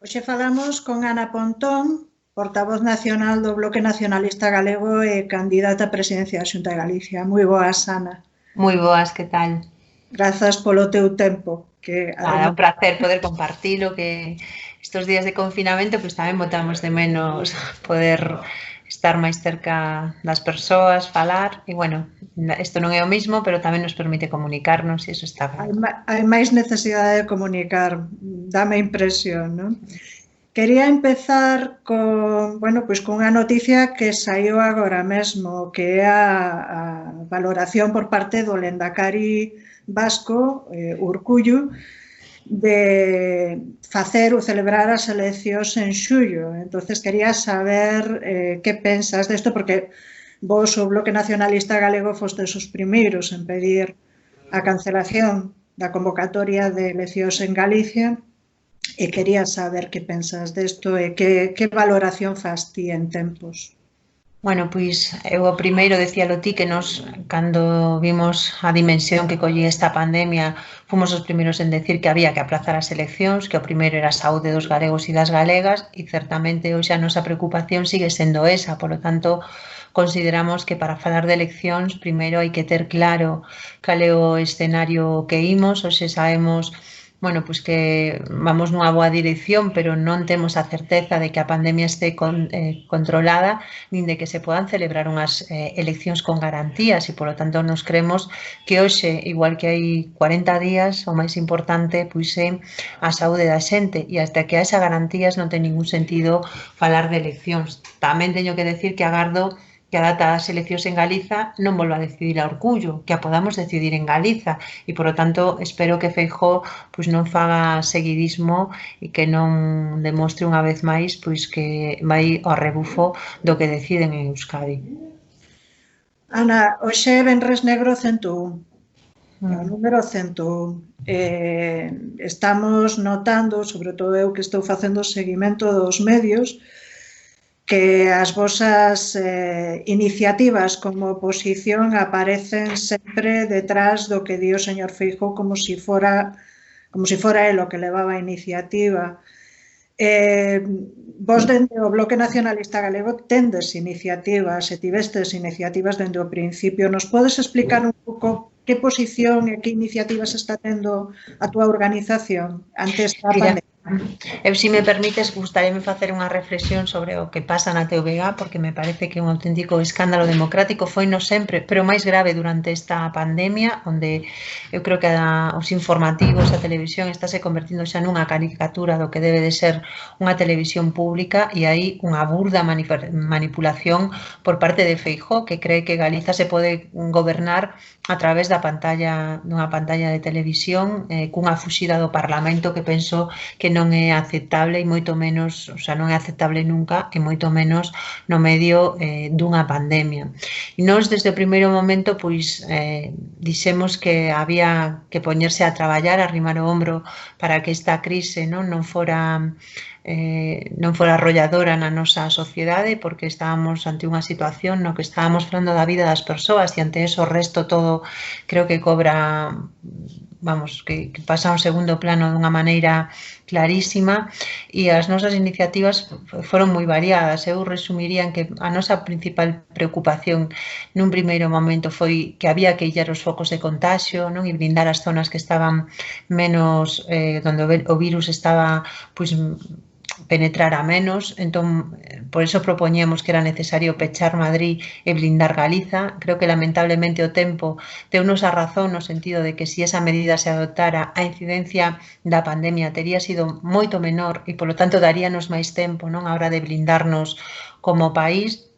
Hoxe falamos con Ana Pontón, portavoz nacional do Bloque Nacionalista Galego e candidata á presidencia da Xunta de Galicia. Moi boas, Ana. Moi boas, que tal? Grazas polo teu tempo, que Nada, ademais un placer poder compartilo, que estos días de confinamento pues tamén botamos de menos poder estar máis cerca das persoas, falar, e bueno, isto non é o mismo, pero tamén nos permite comunicarnos e iso está ben. hai máis necesidade de comunicar, dame a impresión, non? Quería empezar con unha noticia que saiu agora mesmo, que é a valoración por parte do Lehendakari vasco, Urkullu, de facer ou celebrar as eleccións en xullo. Entonces quería saber que pensas desto, porque vos, o Bloque Nacionalista Galego, fostes os primeiros en pedir a cancelación da convocatoria de eleccións en Galicia, e quería saber que pensas desto e que valoración fas ti en tempos. Bueno, pois eu o primeiro decíalo ti que nos, cando vimos a dimensión que collía esta pandemia, fomos os primeiros en decir que había que aplazar as eleccións, que o primeiro era a saúde dos galegos e das galegas, e certamente hoxe a nosa preocupación sigue sendo esa, polo tanto, consideramos que para falar de eleccións primeiro hai que ter claro cal é o escenario que imos, hoxe sabemos pois que vamos nunha boa dirección, pero non temos a certeza de que a pandemia este controlada, nin de que se podan celebrar unhas eleccións con garantías, e, polo tanto, nos creemos que hoxe, igual que hai 40 días, o máis importante pois é a saúde da xente, e hasta que haxa garantías non ten ningún sentido falar de eleccións. Tamén teño que decir que agardo que a data das eleccións en Galiza non volva a decidir a Urkullu, que a podamos decidir en Galiza, e, polo tanto, espero que Feijóo pois non faga seguidismo e que non demostre unha vez máis pois que vai ao rebufo do que deciden en Euskadi. Ana, hoxe é Venres Negro 101, o número 101. Estamos notando, sobre todo eu que estou facendo seguimento dos medios, que as vosas iniciativas como oposición aparecen sempre detrás do que di o señor Feijóo como si fora el o que levaba a iniciativa. Vos dende o Bloque Nacionalista Galego tendes iniciativas e tivestes iniciativas dende o principio. Nos podes explicar un pouco que posición e que iniciativas está tendo a túa organización ante esta pandemia? Eu, se me permites, gustaríame facer unha reflexión sobre o que pasa na TVG, porque me parece que é un auténtico escándalo democrático, foi no sempre, pero máis grave durante esta pandemia, onde eu creo que os informativos, a televisión, estáse convertindo xa nunha caricatura do que debe de ser unha televisión pública, e hai unha burda manipulación por parte de Feijóo, que cree que Galiza se pode gobernar a través dunha pantalla de televisión, cunha fuxida do Parlamento que penso que non é aceptable, e moito menos, non é aceptable nunca, e moito menos no medio dunha pandemia. E nós, desde o primeiro momento, pois, dixemos que había que poñerse a traballar, a arrimar o ombro para que esta crise non fora arrolladora na nosa sociedade, porque estábamos ante unha situación no que estábamos falando da vida das persoas, e ante eso o resto todo creo que cobra que pasa a un segundo plano dunha maneira clarísima, e as nosas iniciativas foron moi variadas. Eu resumiría en que a nosa principal preocupación nun primeiro momento foi que había que illar os focos de contagio, e blindar as zonas que estaban menos, onde o virus estaba penetrar a menos. Entón, por eso propoñíamos que era necesario pechar Madrid e blindar Galiza. Creo que lamentablemente o tempo deunos a razón no sentido de que se esa medida se adoptara, a incidencia da pandemia tería sido moito menor, e polo tanto daríanos máis tempo a hora de blindarnos como país.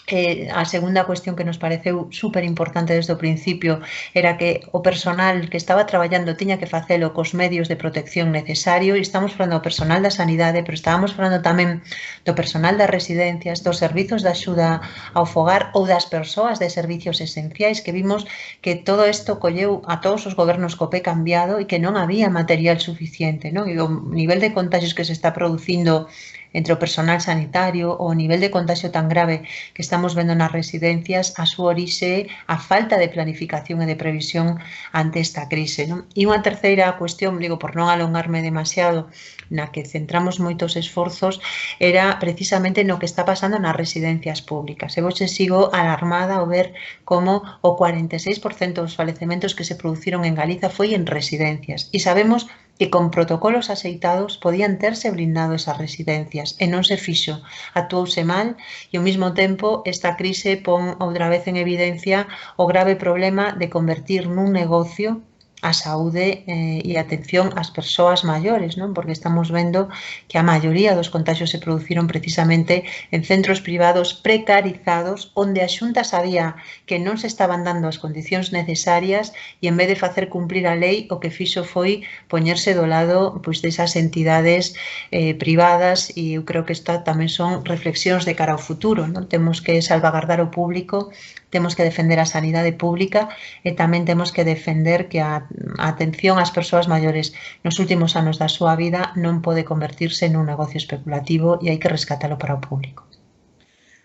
A segunda cuestión que nos pareceu super importante desde o principio era que o personal que estaba traballando tiña que facelo cos medios de protección necesario, e estamos falando do personal da sanidade, pero estábamos falando tamén do personal das residencias, dos servizos de axuda ao fogar ou das persoas de servicios esenciais, que vimos que todo isto colleu a todos os gobernos co pé cambiado e que non había material suficiente, e o nivel de contagios que se está producindo entre o personal sanitario, o nivel de contagio tan grave que estamos vendo nas residencias, a súa orixe a falta de planificación e de previsión ante esta crise, non? E unha terceira cuestión, digo, por non alongarme demasiado, na que centramos moitos esforzos, era precisamente no que está pasando nas residencias públicas. Eu hoxe sigo alarmada ao ver como o 46% dos falecementos que se produciron en Galiza foi en residencias. E sabemos que con protocolos aceitados podían terse blindado esas residencias e non se fixo, actuouse mal e ao mesmo tempo esta crise pon outra vez en evidencia o grave problema de convertir nun negocio a saúde e a atención ás persoas maiores, non? Porque estamos vendo que a maioría dos contagios se produciron precisamente en centros privados precarizados onde a Xunta sabía que non se estaban dando as condicións necesarias e en vez de facer cumprir a lei o que fixo foi poñerse do lado pois, desas entidades privadas e eu creo que isto tamén son reflexións de cara ao futuro, non? Temos que salvagardar o público, temos que defender a sanidade pública e tamén temos que defender que a atención ás persoas maiores nos últimos anos da súa vida non pode convertirse nun negocio especulativo e hai que rescatalo para o público.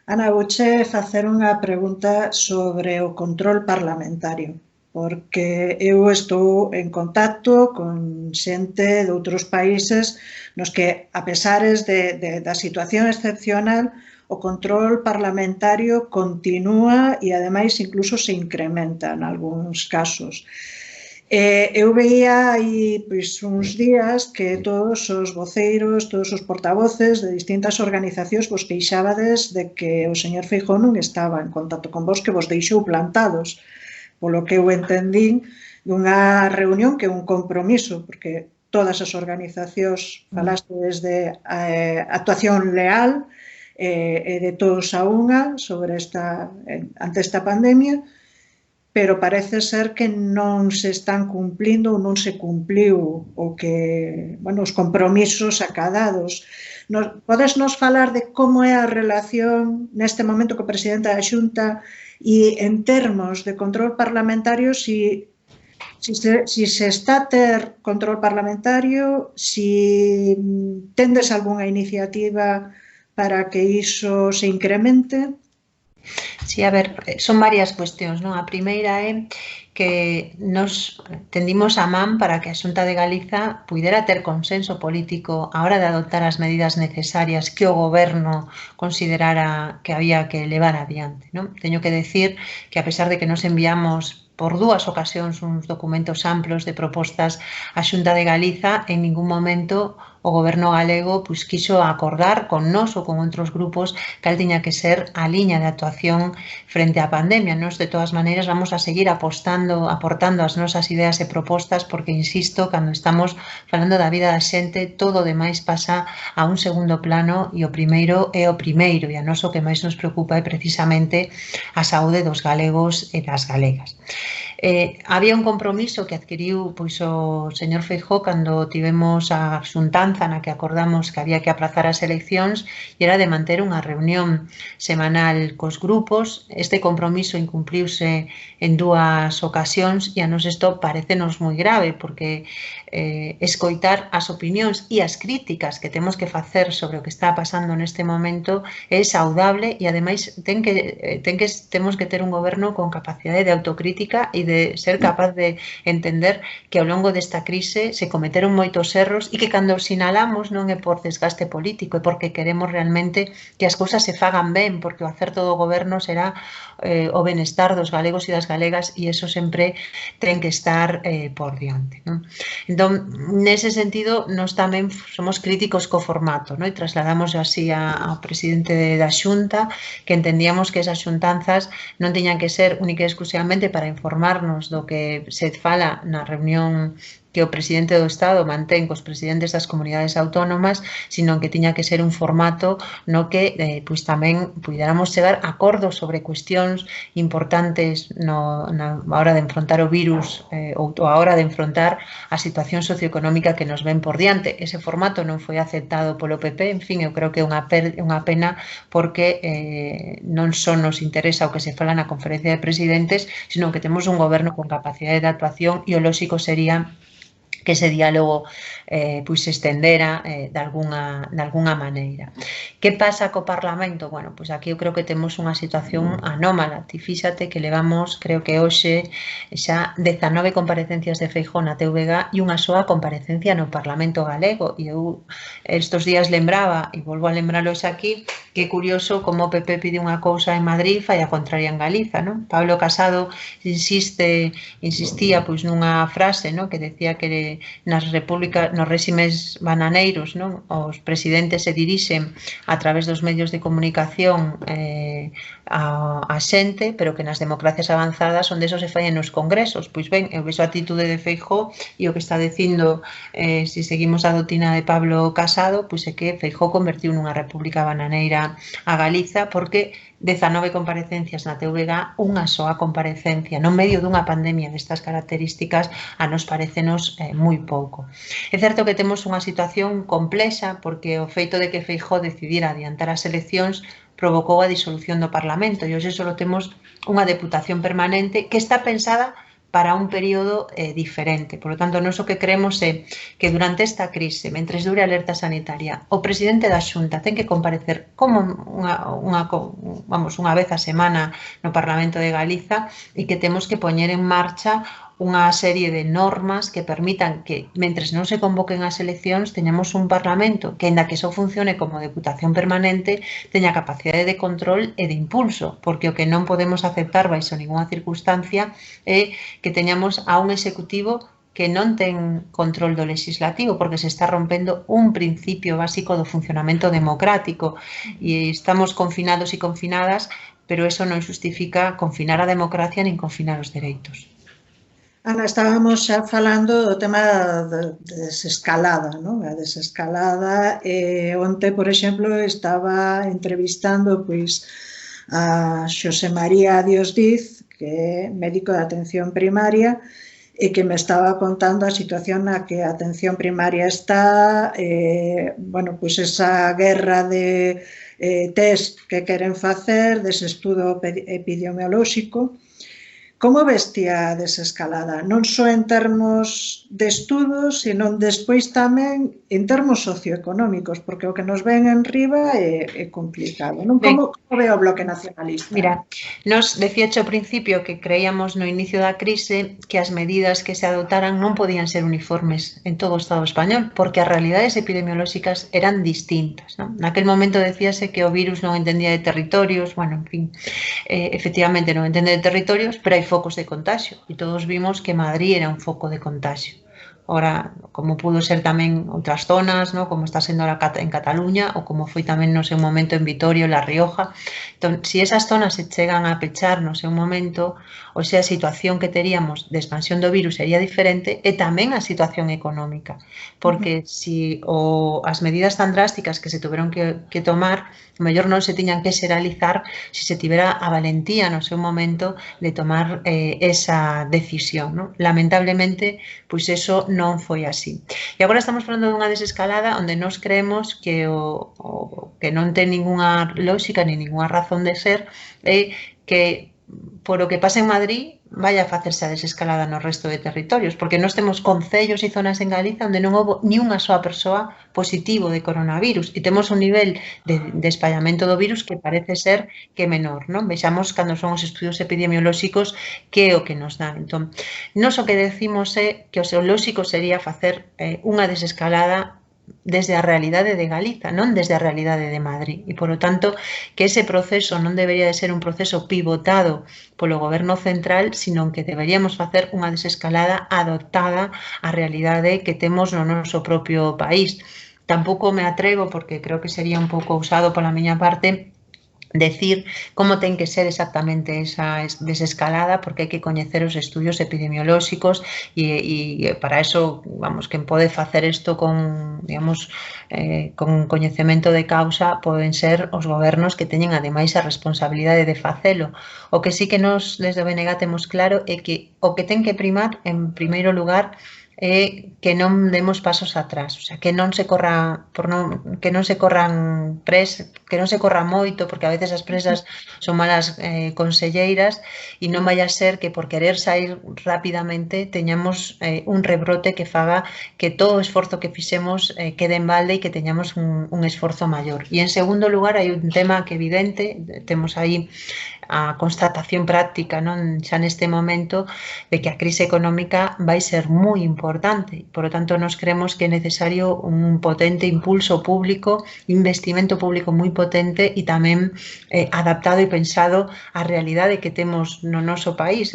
Ana, vouche facer unha pregunta sobre o control parlamentario, porque eu estou en contacto con xente de outros países nos que, a pesares da situación excepcional, o control parlamentario continúa e, ademais, incluso se incrementa en algúns casos. Eu veía aí uns días que todos os voceiros, todos os portavoces de distintas organizacións vos queixabades de que o señor Feijóo non estaba en contacto con vos, que vos deixou plantados, polo que eu entendín dunha reunión que é un compromiso, porque todas as organizacións falaste desde actuación leal e de todos a unha sobre ante esta pandemia, pero parece ser que non se están cumplindo ou non se cumpliu os compromisos acadados. Podes nos falar de como é a relación neste momento co presidente da Xunta e en termos de control parlamentario si se está a ter control parlamentario, si tendes algunha iniciativa para que iso se incremente? Sí, a ver, son varias cuestións, non? A primeira é que nos tendimos a man para que a Xunta de Galiza puidera ter consenso político á hora de adoptar as medidas necesarias que o Goberno considerara que había que levar adiante, non? Teño que decir que a pesar de que nos enviamos por dúas ocasións uns documentos amplos de propostas á Xunta de Galiza, en ningún momento o Goberno galego quixo acordar con nós ou con outros grupos cal tiña que ser a liña de actuación frente á pandemia. Nos, de todas maneiras, vamos a seguir aportando as nosas ideas e propostas porque, insisto, cando estamos falando da vida da xente, todo o demais pasa a un segundo plano e o primeiro é o primeiro e a nós o que máis nos preocupa é precisamente a saúde dos galegos e das galegas. Había un compromiso que adquiriu o señor Feijóo cando tivemos a xuntanza na que acordamos que había que aprazar as eleccións e era de manter unha reunión semanal cos grupos. Este compromiso incumpliuse en dúas ocasións e a nos isto parecenos moi grave porque escoitar as opinións e as críticas que temos que facer sobre o que está pasando neste momento é saudable e ademais temos que ter un goberno con capacidade de autocrítica e de ser capaz de entender que ao longo desta crise se cometeron moitos erros e que cando sinalamos non é por desgaste político, é porque queremos realmente que as cousas se fagan ben, porque o acerto do goberno será o benestar dos galegos e das galegas e eso sempre ten que estar por diante, non? Entón, nese sentido, nós tamén somos críticos co formato, non? E trasladamos así ao presidente da Xunta que entendíamos que esas xuntanzas non tiñan que ser única e exclusivamente para informarnos do que se fala na reunión que o presidente do Estado mantén cos presidentes das comunidades autónomas, sino que tiña que ser un formato no que tamén puidéramos chegar a acordos sobre cuestións importantes na hora de enfrontar o virus ou a hora de enfrontar a situación socioeconómica que nos ven por diante. Ese formato non foi aceptado polo PP, en fin, eu creo que é unha pena porque non só nos interesa o que se fala na conferencia de presidentes, sino que temos un goberno con capacidade de actuación e o lóxico sería que ese diálogo pois se estendera de algunha maneira. Que pasa co Parlamento? Bueno, pois aquí eu creo que temos unha situación anómala. Ti fíxate que levamos, creo que hoxe, xa 19 comparecencias de Feijóo na TVG e unha soa comparecencia no Parlamento galego. E eu estes días lembraba, e volvo a lembralo xa aquí, que é curioso como o PP pide unha cousa en Madrid e fai a contraria en Galiza, non? Pablo Casado insistía pois nunha frase, non, que decía que nas repúblicas, nos réximes bananeiros, non, os presidentes se dirixen a través dos medios de comunicación a xente, pero que nas democracias avanzadas onde eso se fai nos congresos. Pois ben, eu vexo a atitude de Feijóo e o que está dicindo, se seguimos a doutrina de Pablo Casado, pois é que Feijóo convertiu nunha república bananeira a Galiza porque 19 comparecencias na TVG, unha soa comparecencia no medio dunha pandemia destas características a nos parecenos moi pouco. É certo que temos unha situación complexa porque o feito de que Feijóo decidira adiantar as eleccións provocou a disolución do Parlamento e hoxe só temos unha deputación permanente que está pensada para un período diferente. Por lo tanto, nós o que creemos é que durante esta crise, mentres dure a alerta sanitaria, o presidente da Xunta ten que comparecer como unha vez a semana no Parlamento de Galiza e que temos que poñer en marcha unha serie de normas que permitan que, mentres non se convoquen as eleccións, teñamos un Parlamento que, ainda que só funcione como deputación permanente, teña capacidade de control e de impulso, porque o que non podemos aceptar baixo ninguna circunstancia é que teñamos a un executivo que non ten control do legislativo, porque se está rompendo un principio básico do funcionamento democrático e estamos confinados e confinadas, pero eso non xustifica confinar a democracia nin confinar os dereitos. Ana, estábamos xa falando do tema de desescalada, non? A desescalada. Onte, por exemplo, estaba entrevistando a Xosé María Dios Diz, que é médico de atención primaria, e que me estaba contando a situación na que a atención primaria está, esa guerra de test que queren facer, dese estudo epidemiolóxico. Como vestia a desescalada? Non só en termos de estudos, senón despois tamén en termos socioeconómicos, porque o que nos ven en riba é complicado. Como ve o Bloque Nacionalista? Mira, nos decíache ao principio que creíamos no inicio da crise que as medidas que se adotaran non podían ser uniformes en todo o Estado español, porque as realidades epidemiolóxicas eran distintas, non? Naquel momento decíase que o virus non entendía de territorios, bueno, en fin, efectivamente non entende de territorios, pero hai focos de contagio e todos vimos que Madrid era un foco de contagio. Ora, como pudo ser tamén outras zonas, ¿no? Como está sendo ahora en Cataluña ou como foi tamén no seu momento en Vitoria ou La Rioja. Entón, se esas zonas se chegan a pechar no seu momento, ou sea, a situación que teríamos de expansión do virus sería diferente e tamén a situación económica, porque se as medidas tan drásticas que se tuveron que tomar, mellor non se tiñan que xeralizar se se tivera a valentía no seu momento de tomar esa decisión, ¿no? Lamentablemente, pois eso non foi así. E agora estamos falando dunha desescalada onde nós creemos que que non ten ninguna lógica ni ninguna razón de ser é que por o que pasa en Madrid vai a facerse a desescalada no resto de territorios, porque nós temos concellos e zonas en Galiza onde non houve ni unha soa persoa positivo de coronavirus e temos un nivel de espallamento do virus que parece ser que é menor, non? Vexamos cando son os estudios epidemiolóxicos que é o que nos dan. Entón, nós o que decimos é que o seu lóxico sería facer unha desescalada desde a realidade de Galiza, non desde a realidade de Madrid. E, polo tanto, que ese proceso non debería de ser un proceso pivotado polo goberno central, sino que deberíamos facer unha desescalada adoptada á realidade que temos no noso propio país. Tampouco me atrevo, porque creo que sería un pouco ousado pola miña parte, decir como ten que ser exactamente esa desescalada, porque hai que coñecer os estudios epidemiolóxicos e para eso, vamos, quen pode facer isto con, digamos, con coñecemento de causa poden ser os gobernos que teñen ademais a responsabilidade de facelo. O que sí que nos desde o BNG temos claro é que o que ten que primar en primeiro lugar que non demos pasos atrás, o sea, que non se corra que non se corran que non se corra moito, porque a veces as presas son malas conselleiras e non vai a ser que por querer sair rapidamente teñamos un rebrote que faga que todo o esforzo que fixemos quede en balde e que teñamos un esforzo maior. E en segundo lugar hai un tema que evidente, temos aí a constatación práctica, non, xa neste momento, de que a crise económica vai ser moi importante. Por lo tanto, nos creemos que é necesario un potente impulso público, investimento público moi potente e tamén adaptado e pensado á realidade que temos no noso país.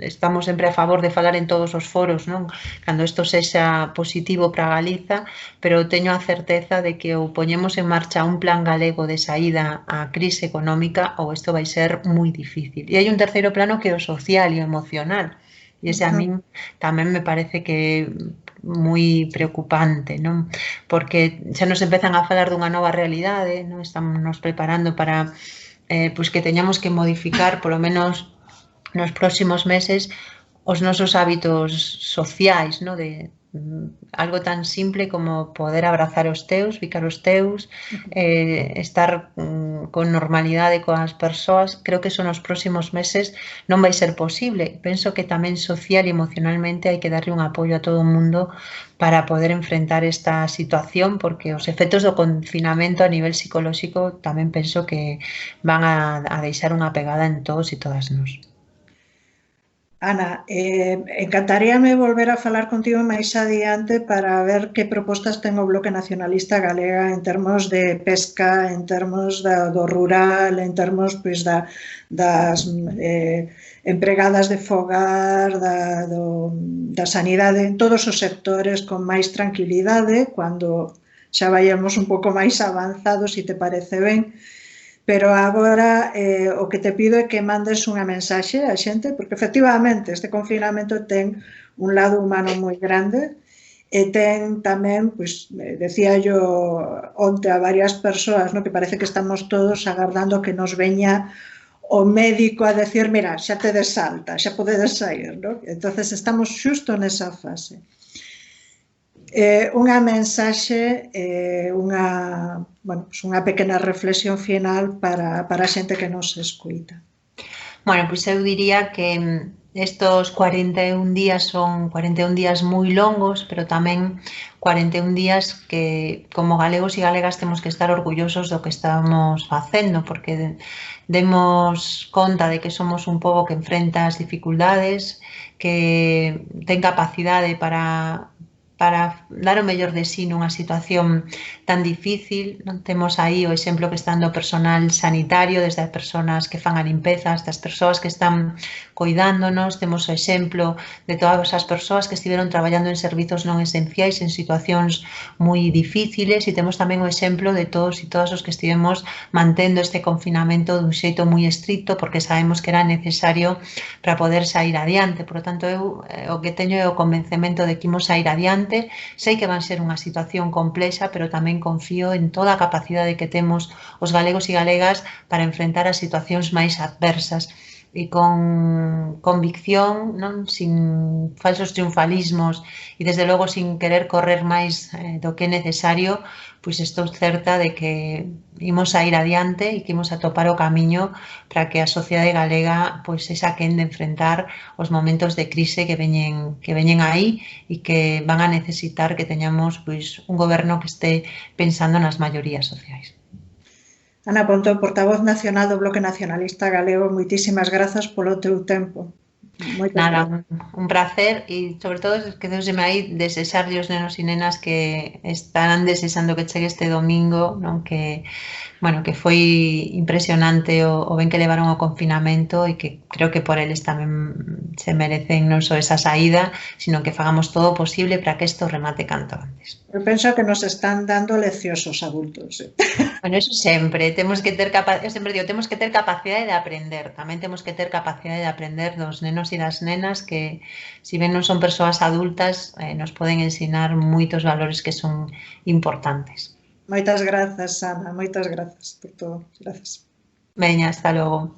Estamos sempre a favor de falar en todos os foros, non? Cando isto sexa positivo para Galiza, pero teño a certeza de que ou poñemos en marcha un plan galego de saída á crise económica ou isto vai ser moi difícil. E hai un terceiro plano que é o social e o emocional. E ese a min tamén me parece que moi preocupante, non? Porque xa nos empezan a falar dunha nova realidade, non? Estamos nos preparando para pois que teñamos que modificar, polo menos nos próximos meses, os nosos hábitos sociais, non? De algo tan simple como poder abrazar os teus, ficar os teus, estar con normalidade coas persoas. Creo que eso nos próximos meses non vai ser posible. Penso que tamén social e emocionalmente hai que darle un apoio a todo o mundo para poder enfrentar esta situación, porque os efectos do confinamento a nivel psicolóxico tamén penso que van a deixar unha pegada en todos e todas nós. Ana, encantaríame volver a falar contigo máis adiante para ver que propostas ten o Bloque Nacionalista Galega en termos de pesca, en termos do rural, en termos pois, das empregadas de fogar, da sanidade, en todos os sectores con máis tranquilidade, cando xa vayamos un pouco máis avanzados, se te parece ben. Pero agora o que te pido é que mandes unha mensaxe á xente, porque efectivamente este confinamento ten un lado humano moi grande e ten tamén, pois, decía yo onte a varias persoas, no, que parece que estamos todos agardando que nos veña o médico a decir, mira, xa te desalta, xa podedes sair, no? Entonces estamos xusto nesa fase. Unha mensaxe, unha pequena reflexión final para a xente que nos escuita. Bueno, pois eu diría que estos 41 días son 41 días moi longos, pero tamén 41 días que como galegos e galegas temos que estar orgullosos do que estamos facendo, porque demos conta de que somos un pobo que enfrenta as dificultades, que ten capacidade para dar o mellor de sí nunha situación tan difícil. Non temos aí o exemplo que están do personal sanitario, desde as persoas que fan a limpeza, hasta as persoas que están coidándonos, temos o exemplo de todas as persoas que estiveron traballando en servizos non esenciais en situacións moi difíciles, e temos tamén o exemplo de todos e todas os que estivemos mantendo este confinamento dun xeito moi estricto, porque sabemos que era necesario para poder sair adiante. Por lo tanto, eu o que teño é o convencemento de que imos sair adiante. Sei que van ser unha situación complexa, pero tamén confío en toda a capacidade que temos os galegos e galegas para enfrentar as situacións máis adversas e con convicción, non, sin falsos triunfalismos e desde logo sin querer correr máis do que é necesario, pois estou certa de que imos a ir adiante e que imos a topar o camiño para que a sociedade galega pois sexa quen de enfrentar os momentos de crise que veñen aí e que van a necesitar que teñamos pois un goberno que este pensando nas maiorías sociais. Ana Pontón, portavoz nacional do Bloque Nacionalista Galego, moitísimas grazas polo teu tempo. Nada, un placer e sobre todo que deuseme aí desexarlle os nenos e nenas que estarán desexando que chegue este domingo, non, que bueno, que foi impresionante o ben que levaron o confinamento e que creo que por eles tamén se merecen non só esa saída, sino que fagamos todo o posible para que isto remate canto antes. Eu penso que nos están dando leccións os adultos. Bueno, eso sempre, temos que ter eu sempre digo, temos que ter capacidade de aprender, tamén temos que ter capacidade de aprender dos nenos e das nenas que, si ben non son persoas adultas, nos poden ensinar moitos valores que son importantes. Moitas grazas, Ana, moitas grazas por todo. Grazas. Veña, hasta logo.